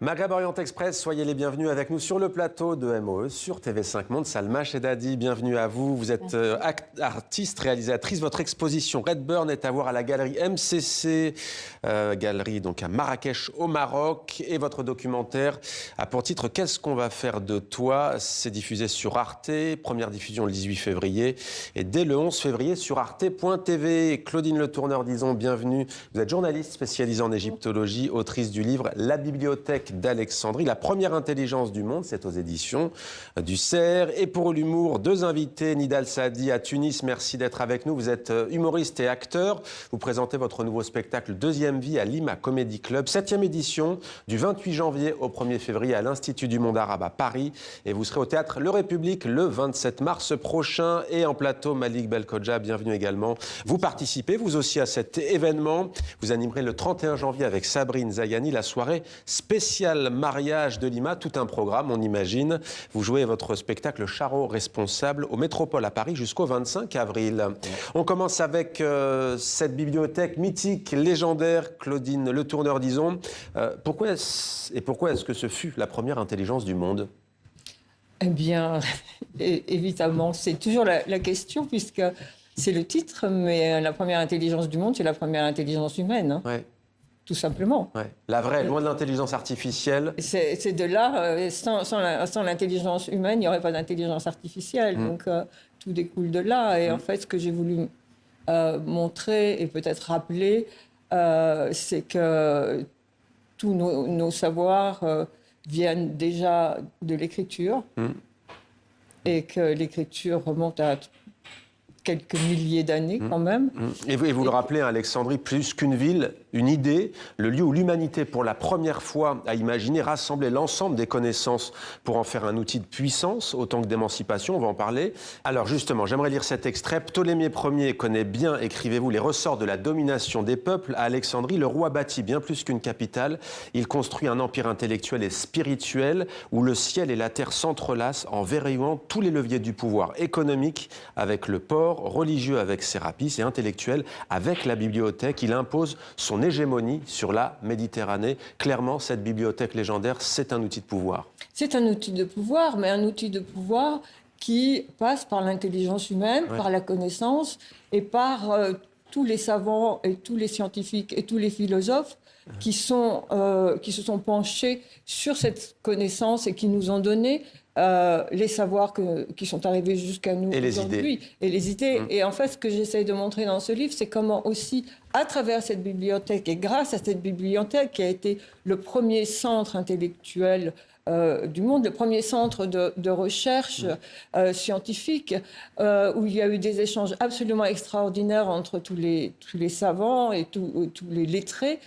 Maghreb Orient Express, soyez les bienvenus avec nous sur le plateau de MOE sur TV5 Monde. Salma Chedadi, bienvenue à vous. Vous êtes artiste, réalisatrice. Votre exposition Redburn est à voir à la galerie MCC, galerie donc à Marrakech au Maroc. Et votre documentaire a pour titre Qu'est-ce qu'on va faire de toi? C'est diffusé sur Arte, première diffusion le 18 février et dès le 11 février sur arte.tv. Claudine Le Tourneur, disons, bienvenue. Vous êtes journaliste spécialisée en égyptologie, autrice du livre La bibliothèque d'Alexandrie, la première intelligence du monde, c'est aux éditions du Cerf. Et pour l'humour, deux invités, Nidal Saadi à Tunis, merci d'être avec nous. Vous êtes humoriste et acteur. Vous présentez votre nouveau spectacle Deuxième Vie à Lima Comedy Club, 7e édition, du 28 janvier au 1er février à l'Institut du Monde Arabe à Paris. Et vous serez au théâtre Le République le 27 mars prochain. Et en plateau, Malik Belkodja, bienvenue également. Vous participez, vous aussi, à cet événement. Vous animerez le 31 janvier avec Sabrine Zayani la soirée spéciale mariage de Lima, tout un programme, on imagine. Vous jouez votre spectacle Charot responsable au Métropole à Paris jusqu'au 25 avril. On commence avec cette bibliothèque mythique, légendaire, Claudine Le Tourneur, disons. Pourquoi est-ce que ce fut la première intelligence du monde ? Eh bien, évidemment, c'est toujours la question, puisque c'est le titre, mais la première intelligence du monde, c'est la première intelligence humaine. Hein. Ouais. Tout simplement. Ouais. La vraie, loin de l'intelligence artificielle. C'est de là, sans l'intelligence humaine, il n'y aurait pas d'intelligence artificielle. Donc, tout découle de là. Et en fait, ce que j'ai voulu montrer et peut-être rappeler, c'est que tous nos savoirs viennent déjà de l'écriture et que l'écriture remonte à quelques milliers d'années quand même. Et vous le rappelez, Alexandrie, plus qu'une ville, une idée, le lieu où l'humanité, pour la première fois, a imaginé rassembler l'ensemble des connaissances pour en faire un outil de puissance, autant que d'émancipation, on va en parler. Alors justement, j'aimerais lire cet extrait. Ptolémée Ier connaît bien, écrivez-vous, les ressorts de la domination des peuples. À Alexandrie, le roi bâtit bien plus qu'une capitale. Il construit un empire intellectuel et spirituel où le ciel et la terre s'entrelacent en verrouillant tous les leviers du pouvoir économique avec le port, religieux avec Sérapis et intellectuel avec la bibliothèque. Il impose son hégémonie sur la Méditerranée. Clairement, cette bibliothèque légendaire, c'est un outil de pouvoir. C'est un outil de pouvoir, mais un outil de pouvoir qui passe par l'intelligence humaine, par la connaissance et par tous les savants et tous les scientifiques et tous les philosophes qui se sont penchés sur cette connaissance et qui nous ont donné les savoirs qui sont arrivés jusqu'à nous aujourd'hui. Et les idées. Et en fait, ce que j'essaye de montrer dans ce livre, c'est comment aussi, à travers cette bibliothèque et grâce à cette bibliothèque qui a été le premier centre intellectuel du monde, le premier centre de recherche scientifique, où il y a eu des échanges absolument extraordinaires entre tous les savants et tous les lettrés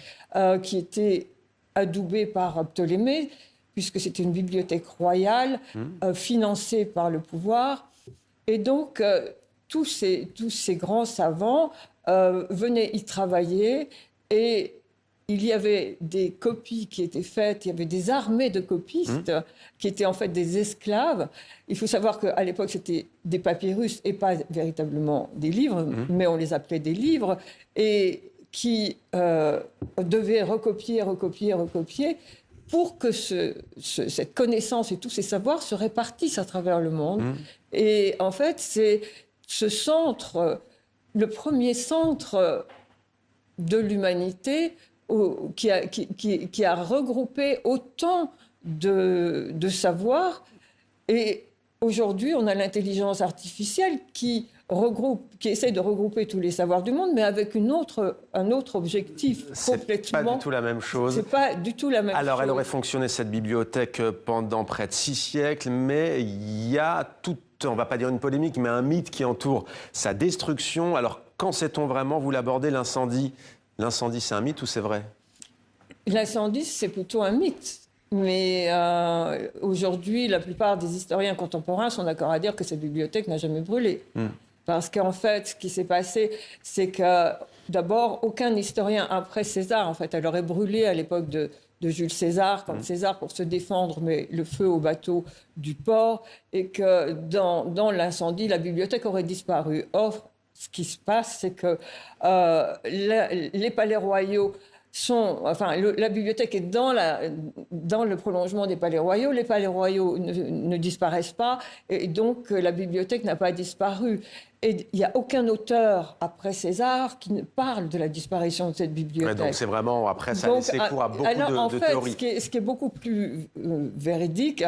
qui étaient adoubés par Ptolémée, puisque c'était une bibliothèque royale financée par le pouvoir. Et donc, tous ces grands savants venaient y travailler et il y avait des copies qui étaient faites, il y avait des armées de copistes qui étaient en fait des esclaves. Il faut savoir qu'à l'époque, c'était des papyrus et pas véritablement des livres, mais on les appelait des livres, et qui devaient recopier pour que cette connaissance et tous ces savoirs se répartissent à travers le monde. Et en fait, c'est ce centre, le premier centre de l'humanité qui a regroupé autant de savoirs. Et aujourd'hui, on a l'intelligence artificielle qui essaie de regrouper tous les savoirs du monde, mais avec un autre objectif complètement... C'est pas du tout la même chose. C'est pas du tout la même chose. Alors, elle aurait fonctionné, cette bibliothèque, pendant près de 6 siècles, mais il y a tout, on va pas dire une polémique, mais un mythe qui entoure sa destruction. Alors, quand sait-on vraiment, vous l'abordez, l'incendie? L'incendie, c'est un mythe ou c'est vrai? L'incendie, c'est plutôt un mythe. Mais aujourd'hui, la plupart des historiens contemporains sont d'accord à dire que cette bibliothèque n'a jamais brûlé. Parce qu'en fait, ce qui s'est passé, c'est que d'abord, aucun historien après César, en fait, elle aurait brûlé à l'époque de Jules César, quand César, pour se défendre, met le feu au bateau du port, et que dans l'incendie, la bibliothèque aurait disparu. Or, ce qui se passe, c'est que les palais royaux la bibliothèque est dans le prolongement des palais royaux. Les palais royaux ne disparaissent pas et donc la bibliothèque n'a pas disparu. Et il n'y a aucun auteur après César qui ne parle de la disparition de cette bibliothèque. Ouais, donc c'est vraiment, après, ça a laissé cours à beaucoup de théories. Ce qui est beaucoup plus véridique,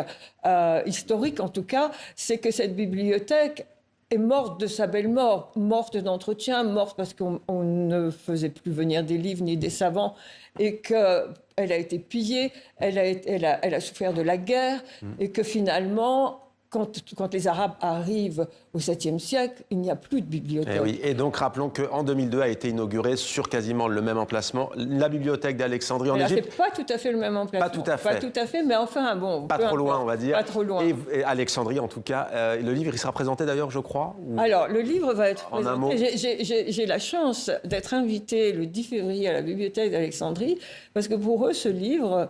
historique en tout cas, c'est que cette bibliothèque est morte de sa belle mort, morte d'entretien, morte parce qu'on ne faisait plus venir des livres ni des savants et qu'elle a été pillée, elle a souffert de la guerre et que finalement, quand les Arabes arrivent au 7e siècle, il n'y a plus de bibliothèque. Et, oui. Et donc rappelons qu'en 2002 a été inaugurée sur quasiment le même emplacement la bibliothèque d'Alexandrie en Égypte. C'est pas tout à fait le même emplacement. Pas tout à fait. Pas tout à fait, mais enfin bon. Pas trop loin, on va dire. Pas trop loin. Et Alexandrie, en tout cas, le livre, il sera présenté d'ailleurs, je crois. Alors le livre va être en un mot. J'ai la chance d'être invitée le 10 février à la bibliothèque d'Alexandrie parce que pour eux, ce livre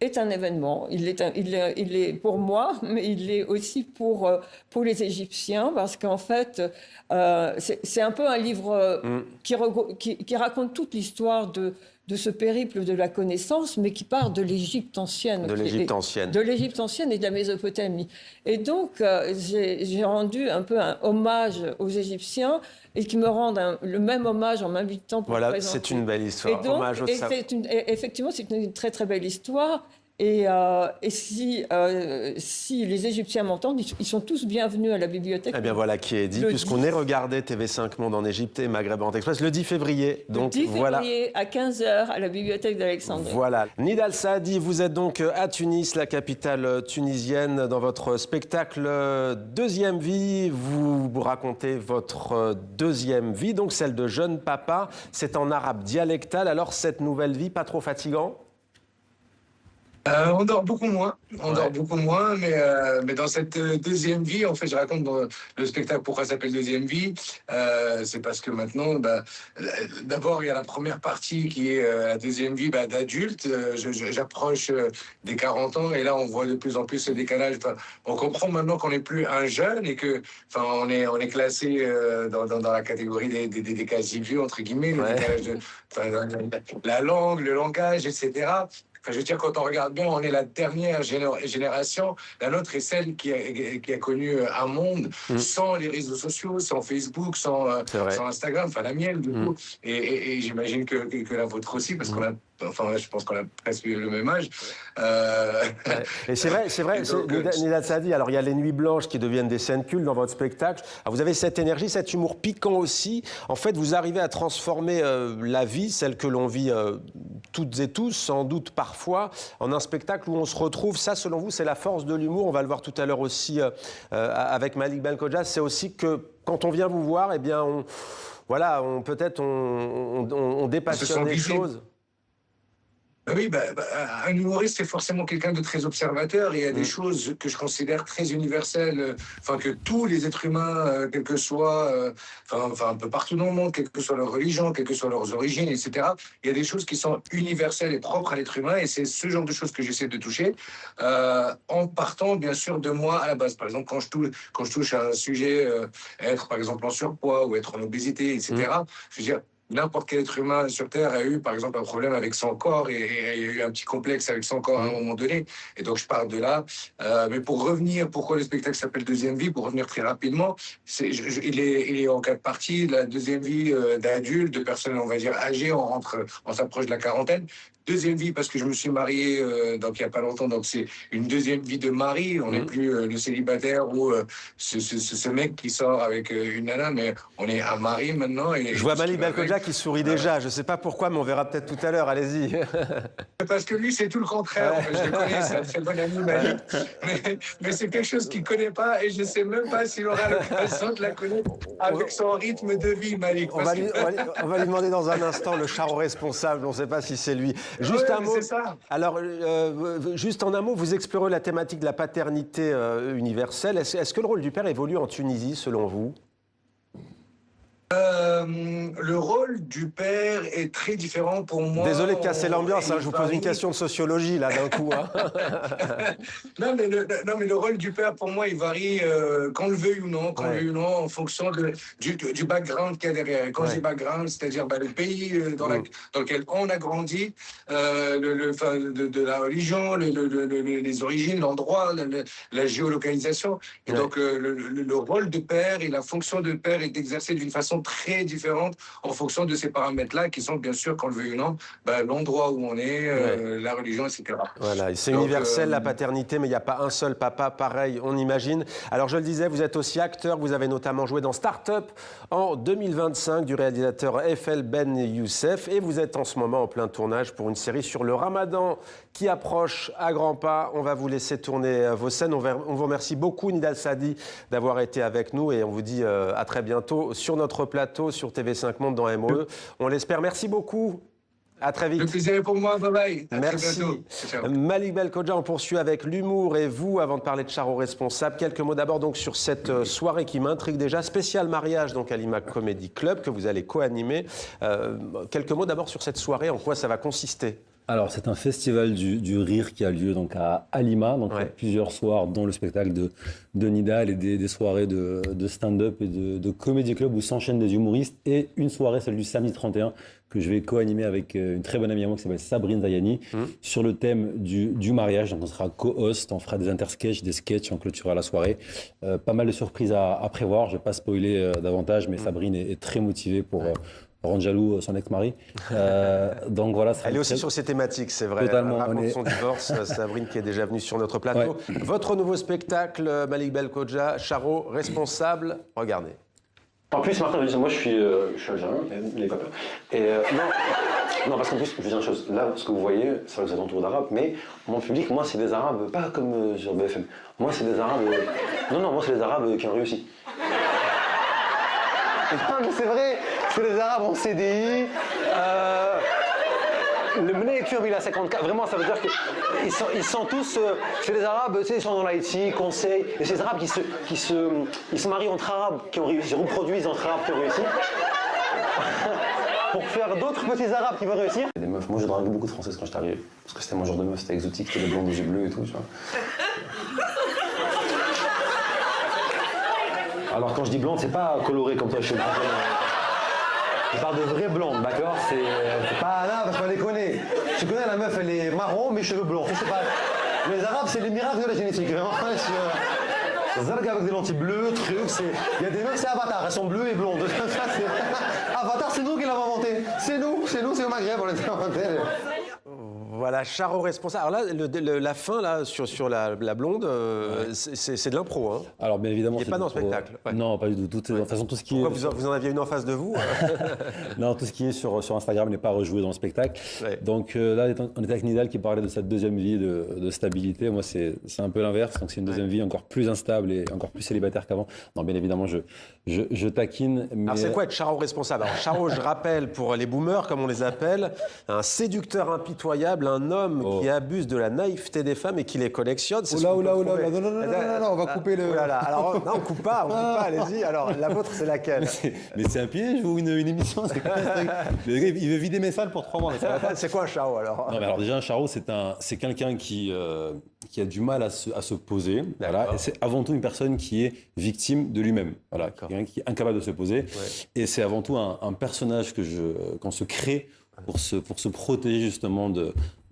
est un événement. Il est pour moi, mais il est aussi pour les Égyptiens, parce qu'en fait, c'est un peu un livre qui raconte toute l'histoire de ce périple de la connaissance, mais qui part de l'Égypte ancienne. De l'Égypte ancienne. De l'Égypte ancienne et de la Mésopotamie. Et donc, j'ai rendu un peu un hommage aux Égyptiens et qui me rendent le même hommage en m'invitant pour voilà, présenter. C'est une belle histoire. Et donc, hommage au effectivement, c'est une très très belle histoire. Et si les Égyptiens m'entendent, ils sont tous bienvenus à la bibliothèque. Eh bien voilà qui est dit, puisqu'on est regardé TV5 Monde en Égypte et Maghreb en Express le 10 février. Donc, le 10 février à 15h à la bibliothèque d'Alexandrie. Voilà. Nidal Saadi, vous êtes donc à Tunis, la capitale tunisienne. Dans votre spectacle Deuxième vie, vous racontez votre deuxième vie, donc celle de jeune papa. C'est en arabe dialectal. Alors cette nouvelle vie, pas trop fatigant ? On dort beaucoup moins, mais dans cette deuxième vie, en fait, je raconte dans le spectacle pourquoi ça s'appelle Deuxième vie. C'est parce que maintenant, d'abord, il y a la première partie qui est la deuxième vie d'adulte. J'approche des 40 ans et là, on voit de plus en plus ce décalage. On comprend maintenant qu'on n'est plus un jeune et que, on est classé dans la catégorie des quasi vieux, entre guillemets, le décalage de la langue, le langage, etc. Je veux dire, quand on regarde bien, on est la dernière génération. La nôtre est celle qui a connu un monde sans les réseaux sociaux, sans Facebook, sans Instagram, la mienne, du coup. Et j'imagine que la vôtre aussi, parce qu'on a, je pense qu'on a presque le même âge. Et c'est vrai, Nidal Saadi, alors il y a les nuits blanches qui deviennent des scènes cultes dans votre spectacle. Alors, vous avez cette énergie, cet humour piquant aussi. En fait, vous arrivez à transformer la vie, celle que l'on vit toutes et tous, sans doute parfois, en un spectacle où on se retrouve. Ça, selon vous, c'est la force de l'humour. On va le voir tout à l'heure aussi avec Malik Belkhodja. C'est aussi que quand on vient vous voir, eh bien, on dépassionne les choses. Oui, un humoriste, c'est forcément quelqu'un de très observateur. Et il y a des choses que je considère très universelles, que tous les êtres humains, quel que soit, un peu partout dans le monde, quelle que soit leur religion, quelles que soient leurs origines, etc., il y a des choses qui sont universelles et propres à l'être humain. Et c'est ce genre de choses que j'essaie de toucher, en partant, bien sûr, de moi à la base. Par exemple, quand je touche à un sujet, être, par exemple, en surpoids ou être en obésité, etc., je veux dire, n'importe quel être humain sur Terre a eu, par exemple, un problème avec son corps et il y a eu un petit complexe avec son corps à un moment donné. Et donc, je pars de là. Mais pour revenir, pourquoi le spectacle s'appelle Deuxième vie, pour revenir très rapidement, il est en 4 parties. La deuxième vie d'adulte, de personnes, on va dire, âgées, on s'approche de la quarantaine. Deuxième vie parce que je me suis marié donc il n'y a pas longtemps, donc c'est une deuxième vie de mari. On n'est plus le célibataire ou ce mec qui sort avec une nana, mais on est un mari maintenant. Et je vois Malik Belkhodja qui sourit déjà. Je ne sais pas pourquoi, mais on verra peut-être tout à l'heure. Allez-y. Parce que lui, c'est tout le contraire. Je le connais, c'est un très bon ami, Malik. Mais c'est quelque chose qu'il ne connaît pas et je ne sais même pas s'il aura l'occasion de la connaître avec son rythme de vie, Malik. On va lui demander dans un instant le charron responsable. On ne sait pas si c'est lui. Juste un mot. Alors, juste en un mot, vous explorez la thématique de la paternité universelle. Est-ce que le rôle du père évolue en Tunisie, selon vous ? Le rôle du père est très différent pour moi. Désolé de casser l'ambiance, je vous pose une question de sociologie là d'un coup. Non, mais le rôle du père pour moi il varie qu'on le veuille ou non, en fonction du background qu'il y a derrière. Quand j'ai background, c'est-à-dire le pays dans lequel on a grandi, de la religion, les origines, l'endroit, la géolocalisation. Et donc le rôle de père et la fonction de père est exercée d'une façon très différente en fonction de ces paramètres-là, qui sont bien sûr, qu'on le veuille ou non, l'endroit où on est, la religion, etc. Voilà, c'est universel la paternité, mais il n'y a pas un seul papa pareil, on imagine. Alors je le disais, vous êtes aussi acteur, vous avez notamment joué dans Start-up en 2025 du réalisateur Eiffel Ben Youssef, et vous êtes en ce moment en plein tournage pour une série sur le Ramadan qui approche à grands pas. On va vous laisser tourner vos scènes. On vous remercie beaucoup, Nidal Sadi, d'avoir été avec nous, et on vous dit à très bientôt sur notre plateau, sur TV5 Monde dans MOE. On l'espère. Merci beaucoup. À très vite. Le plaisir est pour moi. Bye bye. Merci. Malik Belkhodja, on poursuit avec l'humour et vous, avant de parler de Charo Responsable. Quelques mots d'abord donc sur cette soirée qui m'intrigue déjà, spécial mariage donc à l'IMAC Comedy Club que vous allez co-animer. Quelques mots d'abord sur cette soirée, en quoi ça va consister? Alors, c'est un festival du rire qui a lieu donc à Lima. Donc, il y a plusieurs soirs, dont le spectacle de Nidal et des soirées de stand-up et de comédie club où s'enchaînent des humoristes. Et une soirée, celle du samedi 31, que je vais co-animer avec une très bonne amie à moi qui s'appelle Sabrine Zayani, sur le thème du mariage. Donc, on sera co-host, on fera des intersketchs, des sketchs, on clôturera la soirée. Pas mal de surprises à prévoir. Je ne vais pas spoiler davantage, mais Sabrine est très motivée pour... rendre jaloux son ex-mari. Donc voilà. Elle est aussi sur ces thématiques, c'est vrai. Totalement. Elle raconte son divorce, Sabrine qui est déjà venue sur notre plateau. Ouais. Votre nouveau spectacle, Malik Belkhodja, Charo Responsable, regardez. En plus, Martin, moi je suis algérien, n'ayez pas peur. Et non, parce qu'en plus, je veux dire une chose, là, ce que vous voyez, c'est vrai que vous êtes entouré d'arabes, mais mon public, moi, c'est des arabes, pas comme sur BFM. Moi, c'est des arabes. Non, moi, c'est des arabes qui ont réussi. Non, mais c'est vrai, c'est les Arabes en CDI. Le Mnécure, il a 54. Vraiment, ça veut dire qu'ils sont tous. C'est les Arabes, tu sais, ils sont dans l'IT, conseil. Et c'est les Arabes qui se marient entre Arabes qui ont réussi, ils reproduisent entre Arabes qui ont réussi. Pour faire d'autres petits Arabes qui vont réussir. Des meufs, moi, je draguais beaucoup de Françaises quand j'étais arrivé. Parce que c'était mon genre de meuf, c'était exotique, c'était des blondes aux yeux bleus et tout, tu vois. Alors quand je dis blonde, c'est pas coloré comme toi, je parle de vraie blonde, d'accord? C'est pas là, parce qu'on les connaît. Tu connais la meuf, elle est marron, mais cheveux blonds. C'est pas... Les Arabes, c'est les miracles de la génétique, vraiment. Zarga avec des lentilles bleues, trucs, il y a des meufs, c'est Avatar, elles sont bleues et blondes. Avatar, c'est nous qui l'avons inventé. C'est nous, c'est au Maghreb, on l'a inventé. Voilà, Charo Responsable. Alors là, la fin là, sur la blonde, c'est de l'impro. Hein. Alors bien évidemment, il n'est pas dans le spectacle. Ouais. Non, pas du tout. De toute façon, tout ce qui Pourquoi vous en aviez une en face de vous? Non, tout ce qui est sur Instagram n'est pas rejoué dans le spectacle. Ouais. Donc là, on était avec Nidal qui parlait de cette deuxième vie de stabilité. Moi, c'est un peu l'inverse. Donc c'est une deuxième vie encore plus instable et encore plus célibataire qu'avant. Non, bien évidemment, je taquine. Mais... Alors c'est quoi être Charo Responsable? Alors Charo, je rappelle pour les boomers, comme on les appelle, un séducteur impitoyable, un homme qui abuse de la naïveté des femmes et qui les collectionne. Non, on va couper le... Alors, non, on coupe pas, allez-y. Alors, la vôtre, c'est laquelle? Mais c'est un piège ou une émission? C'est quoi ce truc? Le gars, il veut vider mes salles pour 3 mois. C'est quoi un Charo, alors? Non, mais alors déjà, un Charo, c'est quelqu'un qui a du mal à se poser. Voilà, et c'est avant tout une personne qui est victime de lui-même. Voilà, quelqu'un qui est incapable de se poser. Ouais. Et c'est avant tout un personnage qu'on se crée pour se protéger justement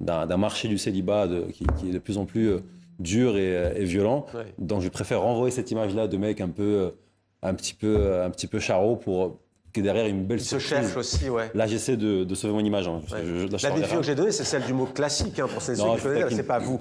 d'un marché du célibat qui est de plus en plus dur et violent. Ouais. Donc je préfère renvoyer cette image-là de mec un petit peu Charo pour que derrière une belle surprise. Se cherche aussi, ouais. Là, j'essaie de sauver mon image. Hein. Ouais. La définition que j'ai donnée, c'est celle du mot classique, hein, pour ceux qui connaissent, c'est pas vous.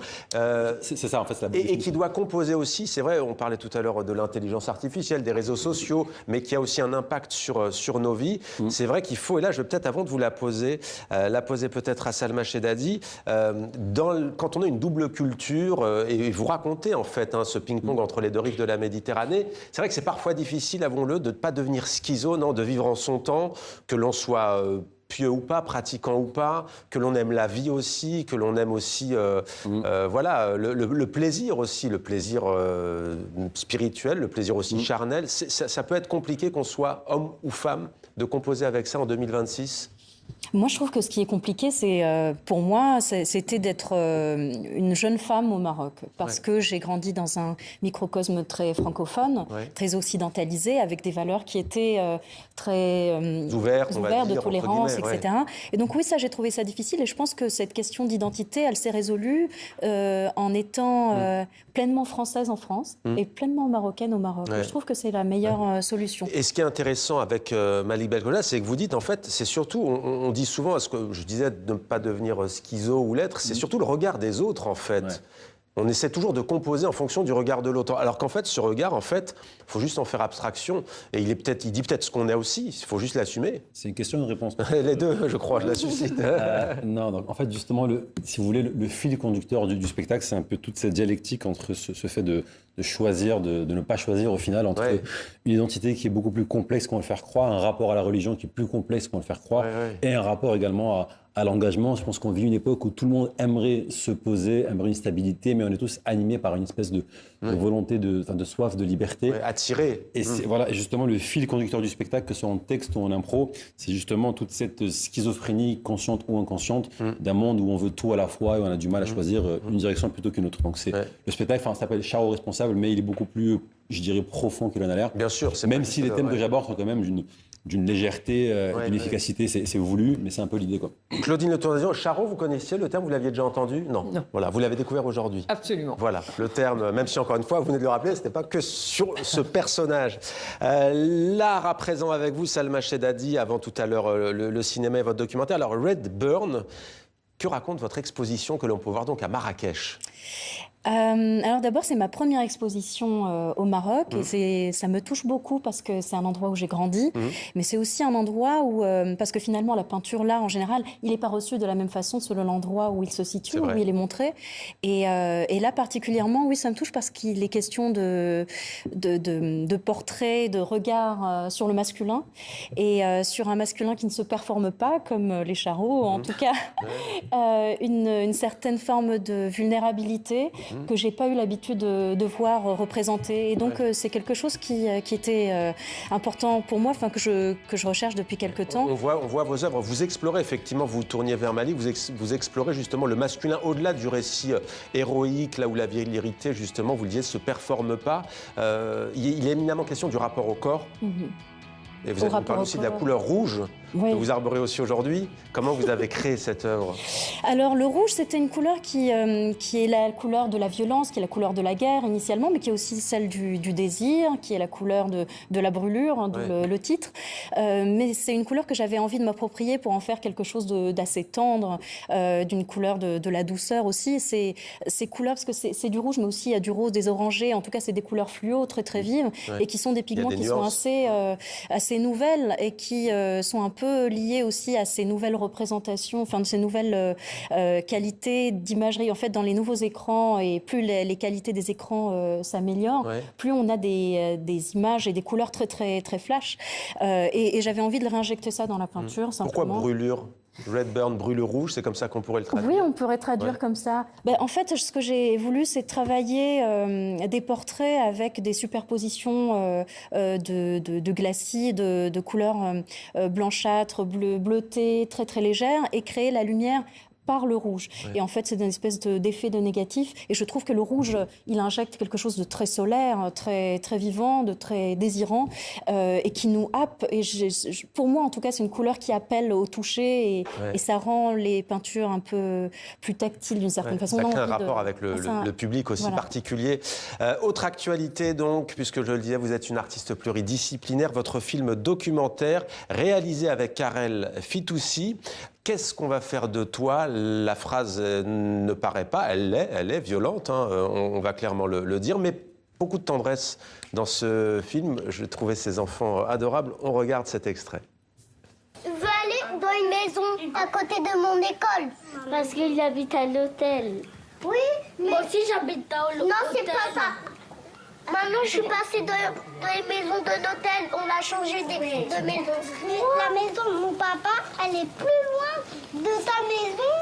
C'est ça, en fait. Et qui doit composer aussi, c'est vrai, on parlait tout à l'heure de l'intelligence artificielle, des réseaux sociaux, mais qui a aussi un impact sur nos vies. C'est vrai qu'il faut, et là, je vais peut-être, avant de vous la poser peut-être à Salma Chedadi, quand on a une double culture, et vous racontez, en fait, ce ping-pong entre les deux rives de la Méditerranée, c'est vrai que c'est parfois difficile, avouons-le, de ne pas devenir schizo, non, de vivre en son temps, que l'on soit pieux ou pas, pratiquant ou pas, que l'on aime la vie aussi, que l'on aime aussi voilà, le plaisir aussi, le plaisir spirituel, le plaisir aussi charnel. Ça peut être compliqué qu'on soit homme ou femme de composer avec ça en 2026 ? Moi, je trouve que ce qui est compliqué, pour moi, c'était d'être une jeune femme au Maroc. Parce que j'ai grandi dans un microcosme très francophone, très occidentalisé, avec des valeurs qui étaient très ouvertes, de tolérance, etc. Et donc oui, j'ai trouvé ça difficile. Et je pense que cette question d'identité, elle s'est résolue en étant pleinement française en France et pleinement marocaine au Maroc. Et je trouve que c'est la meilleure solution. Et ce qui est intéressant avec Malik Belkholla, c'est que vous dites, en fait, c'est surtout, on dit souvent, à ce que je disais, de ne pas devenir schizo ou l'être, c'est surtout le regard des autres, en fait. Ouais. On essaie toujours de composer en fonction du regard de l'autre. Alors qu'en fait, ce regard, en fait, il faut juste en faire abstraction. Et il dit peut-être ce qu'on est aussi, il faut juste l'assumer. C'est une question de réponse. Les deux, je crois, je la suscite. Non, donc, en fait, justement, si vous voulez, le fil conducteur du spectacle, c'est un peu toute cette dialectique entre ce fait de choisir, de ne pas choisir au final, entre une identité qui est beaucoup plus complexe qu'on le faire croire, un rapport à la religion qui est plus complexe qu'on le faire croire, et un rapport également à l'engagement. Je pense qu'on vit une époque où tout le monde aimerait se poser, aimerait une stabilité, mais on est tous animés par une espèce de volonté, de soif de liberté. Attiré. Et voilà, et justement, le fil conducteur du spectacle, que ce soit en texte ou en impro, c'est justement toute cette schizophrénie, consciente ou inconsciente, d'un monde où on veut tout à la fois et on a du mal à choisir une direction plutôt qu'une autre. Donc le spectacle s'appelle Charo responsable, mais il est beaucoup plus, je dirais, profond qu'il en a l'air. Bien sûr. Même si les thèmes que j'aborde sont quand même d'une légèreté, d'une efficacité, c'est voulu, mais c'est un peu l'idée, quoi. Claudine Le Tournaison, Charo, vous connaissiez le terme, vous l'aviez déjà entendu ? Non. Voilà, vous l'avez découvert aujourd'hui. Absolument. Voilà, le terme, même si encore une fois, vous venez de le rappeler, ce n'était pas que sur ce personnage. L'art à présent avec vous, Salma Chedadi, avant tout à l'heure le cinéma et votre documentaire. Alors, Redburn, que raconte votre exposition que l'on peut voir donc à Marrakech ? Alors d'abord, c'est ma première exposition au Maroc et ça me touche beaucoup parce que c'est un endroit où j'ai grandi, mais c'est aussi un endroit où, parce que finalement la peinture là en général, il n'est pas reçu de la même façon selon l'endroit où il se situe, où il est montré. Et là particulièrement, oui, ça me touche parce qu'il est question de portraits, de regards sur le masculin et sur un masculin qui ne se performe pas comme les charros, en tout cas une certaine forme de vulnérabilité que j'ai pas eu l'habitude de voir représenter. Et donc c'est quelque chose qui était important pour moi, que je recherche depuis quelque temps. On voit vos œuvres. Vous explorez effectivement, vous tourniez vers Mali, vous explorez justement le masculin au-delà du récit héroïque, là où la virilité justement, vous le disiez, se performe pas. Il est éminemment question du rapport au corps. Et vous parlez aussi de la couleur rouge que vous arborez aussi aujourd'hui. Comment vous avez créé cette œuvre ? Alors le rouge, c'était une couleur qui est la couleur de la violence, qui est la couleur de la guerre initialement, mais qui est aussi celle du désir, qui est la couleur de la brûlure, d'où le titre. Mais c'est une couleur que j'avais envie de m'approprier pour en faire quelque chose d'assez tendre, d'une couleur de la douceur aussi. Ces couleurs, parce que c'est du rouge, mais aussi il y a du rose, des orangés. En tout cas, c'est des couleurs fluo très très vives et qui sont des pigments qui sont assez nouvelles et qui sont un peu liées aussi à ces nouvelles représentations, de ces nouvelles qualités d'imagerie. En fait, dans les nouveaux écrans, et plus les qualités des écrans s'améliorent, plus on a des images et des couleurs très très très flash. Et j'avais envie de réinjecter ça dans la peinture. Pourquoi brûlure ? Redburn, brûlure rouge, c'est comme ça qu'on pourrait le traduire. Oui, on pourrait traduire comme ça. En fait, ce que j'ai voulu, c'est travailler des portraits avec des superpositions de glacis, de couleurs blanchâtres, bleutées, très très légères, et créer la lumière par le rouge. Et en fait, c'est une espèce d'effet de négatif. Et je trouve que le rouge, il injecte quelque chose de très solaire, très, très vivant, de très désirant, et qui nous happe. Et pour moi, en tout cas, c'est une couleur qui appelle au toucher, et ça rend les peintures un peu plus tactiles d'une certaine façon. Ça crée un rapport avec le public aussi particulier. Autre actualité, donc, puisque je le disais, vous êtes une artiste pluridisciplinaire. Votre film documentaire, réalisé avec Karel Fitoussi, Qu'est-ce qu'on va faire de toi ? La phrase ne paraît pas, elle est violente, on va clairement le dire, mais beaucoup de tendresse dans ce film. Je trouvais ces enfants adorables. On regarde cet extrait. Je veux aller dans une maison à côté de mon école. Parce qu'il habite à l'hôtel. Oui, mais... Moi aussi j'habite dans l'hôtel. Non, c'est pas ça. Maintenant, je suis passée dans les maisons de l'hôtel. On a changé de maison. La maison de mon papa, elle est plus loin de ta maison.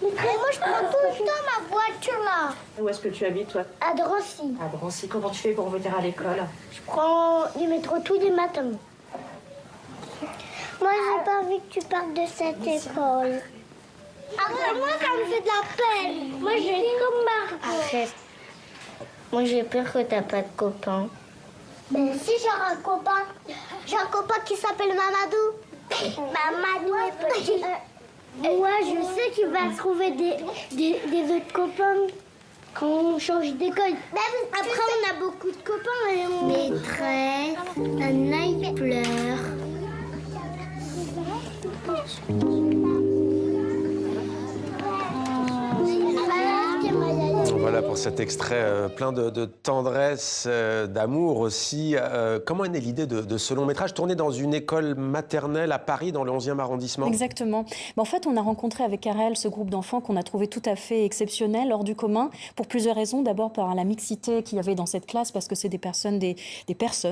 Et moi, je prends tout le temps ma voiture là. Où est-ce que tu habites, toi? À Drancy. À Drancy. Comment tu fais pour venir à l'école? Je prends du métro tous les matins. Moi, j'ai pas envie que tu partes de cette école. Après, moi, ça me fait de la peine. Moi, j'ai comme Margot. Arrête. Moi, j'ai peur que t'as pas de copain. Mais si j'ai un copain. J'ai un copain qui s'appelle Mamadou. Mamadou est petit. Moi, je sais qu'il va trouver des autres copains quand on change d'école. Après, on a beaucoup de copains et on... Maîtresse, Anna, il pleure. Voilà pour cet extrait plein de tendresse, d'amour aussi. Comment est née l'idée de ce long métrage tourné dans une école maternelle à Paris, dans le 11e arrondissement? Exactement. En fait, on a rencontré avec Karel ce groupe d'enfants qu'on a trouvé tout à fait exceptionnel, hors du commun, pour plusieurs raisons. D'abord par la mixité qu'il y avait dans cette classe, parce que c'est des personnes,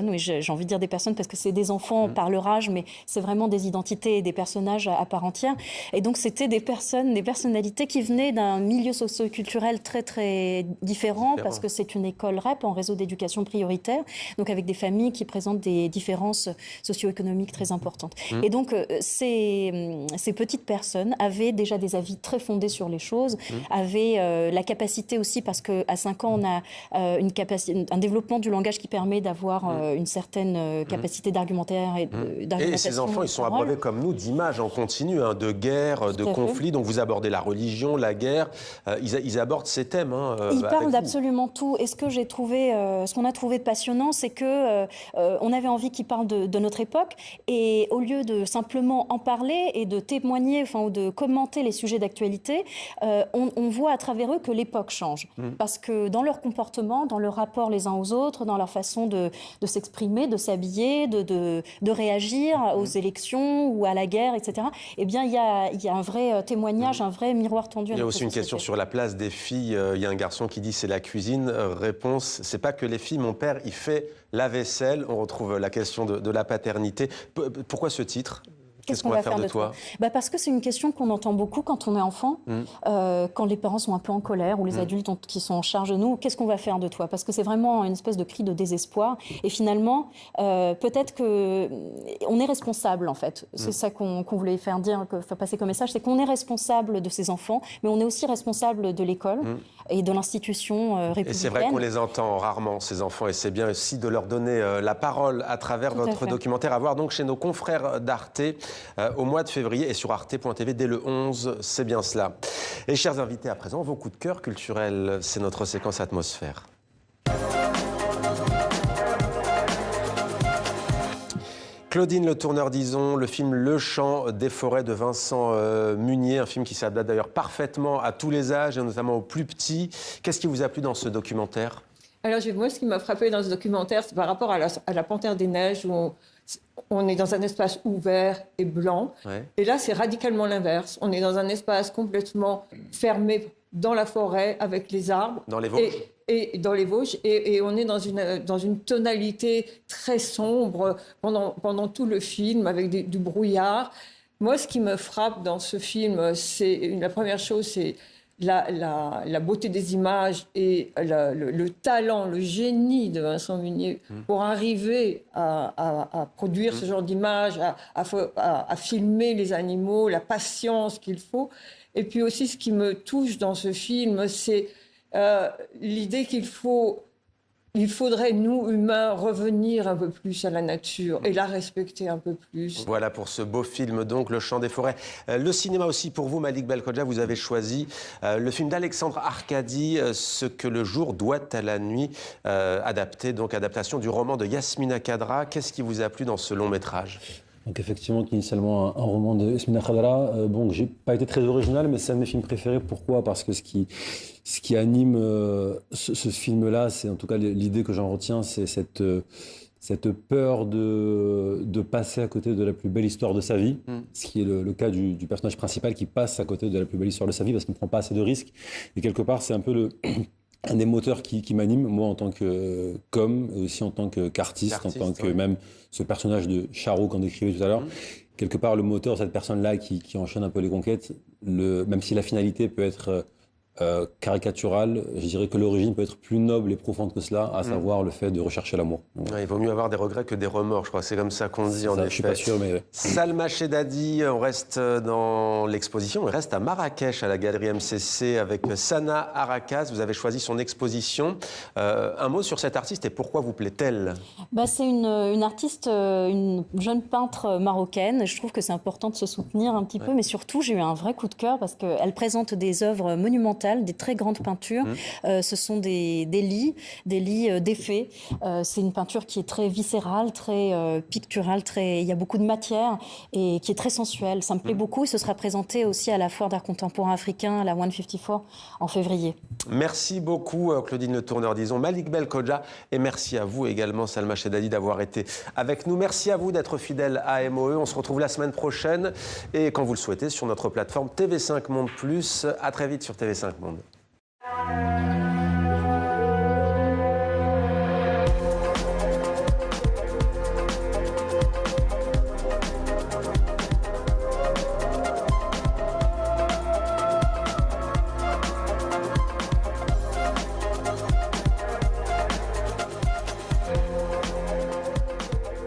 oui, j'ai envie de dire des personnes, parce que c'est des enfants par leur âge, mais c'est vraiment des identités et des personnages à part entière. Et donc, c'était des personnes, des personnalités qui venaient d'un milieu socio-culturel très, très différent, parce que c'est une école REP, en réseau d'éducation prioritaire, donc avec des familles qui présentent des différences socio-économiques très importantes. Et donc, ces petites personnes avaient déjà des avis très fondés sur les choses, avaient la capacité aussi, parce qu'à 5 ans, on a un développement du langage qui permet d'avoir une certaine capacité d'argumentaire et d'argumentation. Et ces enfants, ils sont abreuvés comme nous d'images en continu, de guerre, de conflits. Donc vous abordez la religion, la guerre, ils abordent ces thèmes. Ils parlent d'absolument tout. Et ce que j'ai trouvé, ce qu'on a trouvé de passionnant, c'est que on avait envie qu'ils parlent de notre époque, et au lieu de simplement en parler et de témoigner, ou de commenter les sujets d'actualité, on voit à travers eux que l'époque change, parce que dans leur comportement, dans leur rapport les uns aux autres, dans leur façon de s'exprimer, de s'habiller, de réagir aux élections ou à la guerre, etc. Eh bien, il y a un vrai témoignage, un vrai miroir tendu. Il y a aussi une question sur la place des filles. Il y a un garçon qui dit c'est la cuisine. Réponse, c'est pas que les filles. Mon père, il fait la vaisselle. On retrouve la question de la paternité. Pourquoi ce titre ? Qu'est-ce qu'on va faire de toi? Parce que c'est une question qu'on entend beaucoup quand on est enfant, quand les parents sont un peu en colère, ou les adultes qui sont en charge de nous. Qu'est-ce qu'on va faire de toi? Parce que c'est vraiment une espèce de cri de désespoir. Et finalement, peut-être qu'on est responsable, en fait. C'est ça qu'on voulait faire passer comme message, c'est qu'on est responsable de ces enfants, mais on est aussi responsable de l'école et de l'institution républicaine. Et c'est vrai qu'on les entend rarement, ces enfants, et c'est bien aussi de leur donner la parole à travers votre documentaire, à voir donc chez nos confrères d'Arte au mois de février et sur arte.tv dès le 11, c'est bien cela. Et chers invités, à présent, vos coups de cœur culturels, c'est notre séquence atmosphère. Claudine Le Tourneur d'Ison, le film Le Chant des forêts de Vincent Munier, un film qui s'adapte d'ailleurs parfaitement à tous les âges et notamment aux plus petits. Qu'est-ce qui vous a plu dans ce documentaire? Alors, moi, ce qui m'a frappé dans ce documentaire, c'est par rapport à la Panthère des Neiges, où on est dans un espace ouvert et blanc. Ouais. Et là, c'est radicalement l'inverse. On est dans un espace complètement fermé dans la forêt, avec les arbres. Dans les Vosges. Et dans les Vosges. Et on est dans une tonalité très sombre pendant tout le film, avec du brouillard. Moi, ce qui me frappe dans ce film, la première chose, c'est la beauté des images et le talent, le génie de Vincent Munier pour arriver à produire ce genre d'images, à filmer les animaux, la patience qu'il faut. Et puis aussi, ce qui me touche dans ce film, c'est l'idée il faudrait, nous, humains, revenir un peu plus à la nature et la respecter un peu plus. Voilà pour ce beau film, donc, Le Chant des forêts. Le cinéma aussi, pour vous, Malik Belkhodja, vous avez choisi le film d'Alexandre Arcadi, Ce que le jour doit à la nuit, adaptation du roman de Yasmina Khadra. Qu'est-ce qui vous a plu dans ce long métrage ? Donc effectivement, initialement un roman de Yasmina Khadra. J'ai pas été très original, mais c'est un de mes films préférés. Pourquoi ? Parce que ce qui anime ce film-là, c'est en tout cas l'idée que j'en retiens, c'est cette peur de passer à côté de la plus belle histoire de sa vie, ce qui est le cas du personnage principal qui passe à côté de la plus belle histoire de sa vie parce qu'il ne prend pas assez de risques. Et quelque part, c'est un peu un des moteurs qui m'anime, moi, en tant que et aussi en tant qu'artiste, en tant que même ce personnage de Charo qu'on décrivait tout à l'heure. quelque part, le moteur, cette personne-là qui enchaîne un peu les conquêtes, même si la finalité peut être caricaturale, je dirais que l'origine peut être plus noble et profonde que cela, à savoir le fait de rechercher l'amour. Ouais, il vaut mieux avoir des regrets que des remords, je crois. C'est comme ça qu'on dit, en effet. Je suis pas sûr, mais... Salma Chedadi, on reste dans l'exposition. On reste à Marrakech, à la galerie MCC, avec Sana Arakas. Vous avez choisi son exposition. Un mot sur cette artiste et pourquoi vous plaît-elle? C'est une artiste, une jeune peintre marocaine. Je trouve que c'est important de se soutenir un petit peu, mais surtout, j'ai eu un vrai coup de cœur parce qu'elle présente des œuvres monumentales, des très grandes peintures. Ce sont des lits d'effets. C'est une peinture qui est très viscérale, très picturale, il y a beaucoup de matière et qui est très sensuelle. Ça me plaît beaucoup et ce sera présenté aussi à la Foire d'art contemporain africain, à la 154, en février. Merci beaucoup Claudine Le Tourneur, disons Malik Belkhodja, et merci à vous également Salma Chedadi d'avoir été avec nous. Merci à vous d'être fidèle à MOE. On se retrouve la semaine prochaine et quand vous le souhaitez sur notre plateforme TV5 Monde Plus. À très vite sur TV5 Monde.